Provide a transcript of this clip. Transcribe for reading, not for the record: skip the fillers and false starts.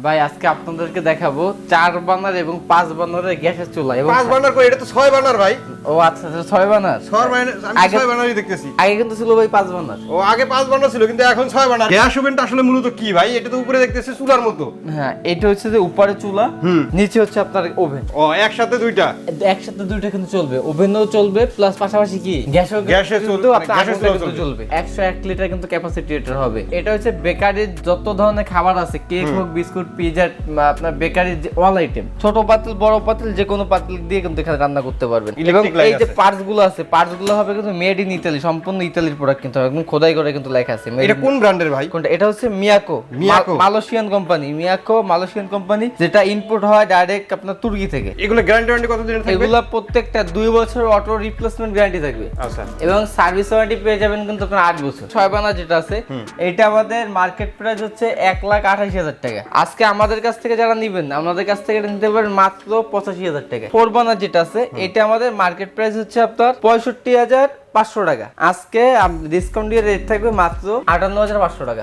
ভাই আজকে আপনাদেরকে দেখাবো 4 বার্নার এবং 5 বার্নারের গ্যাসের চুলা এবং 5 বার্নার করে, এটা তো 6 বার্নার ভাই। ও আচ্ছা 6 বার্নার। 6 বার্নার, আমি আগে- 6 বার্নারই দেখতেছি। আগে কিন্তু ছিল ভাই 5 বার্নার। ও আগে 5 বার্নার ছিল, কিন্তু এখন 6 বার্নার। গ্যাস ওভেনটা আসলে মূলত কি ভাই? এটা তো উপরে দেখতেছি চুলার মতো। হ্যাঁ, এটা হচ্ছে যে উপরে চুলা, নিচে হচ্ছে আপনার ওভেন। ও একসাথে দুইটা। একসাথে দুইটা কিন্তু চলবে, ওভেনও চলবে প্লাস পাশাপাশি কি গ্যাসও গ্যাসে চলবে, আপনার গ্যাসের আগুনটা চুলাও কিন্তু চলবে। 101 লিটার কিন্তু ক্যাপাসিটি এটার হবে। এটা হচ্ছে বেকারির যত ধরনের খাবার আছে, কেক হোক, বিস্কুট, পিৎজা, আপনার বেকারির অল আইটেম, ছোট পাতিল বড় পাতিল যে কোনো পাতিল দিয়ে কিন্তু এখানে রান্না করতে পারবেন। এবং Electric light এই যে আছে। পার্টস গুলো আছে, পার্টস গুলো হবে কিন্তু মেড ইন ইতালি, সম্পূর্ণ ইতালির প্রোডাক্ট, কিন্তু একদম খোদাই করে কিন্তু লেখা আছে made এটা in- কোন ব্র্যান্ডের ভাই? কোনটা? এটা হচ্ছে Miyako, Miyako. Malaysian company. Miyako Malaysian company, যেটা ইনপুট হয় ডাইরেক্ট আপনার তুর্কি থেকে। এগুলো গ্যারান্টি ওয়ারেন্টি কতদিনের থাকবে? এগুলা প্রত্যেকটা 2 বছর অটো রিপ্লেসমেন্ট গ্যারান্টি থাকবে। আচ্ছা। এবং সার্ভিস ওয়ারেন্টি পেয়ে যাবেন কিন্তু আপনার 8 বছর। 6 বার্নার যেটা আছে, এটা আমাদের মার্কেট প্রাইস হচ্ছে 1,28,000 টাকা। আজকে আমাদের কাছ থেকে যারা নেবেন, আমাদের কাছ থেকে নিতে পারবেন মাত্র 85,000 টাকা। 4 বার্নার যেটা আছে, এটা আমাদের মার্কেট প্রাইস হচ্ছে আপনার 65,500 টাকা। আজকে ডিসকাউন্ট দিয়ে রেট থাকবে মাত্র 58,500 টাকা।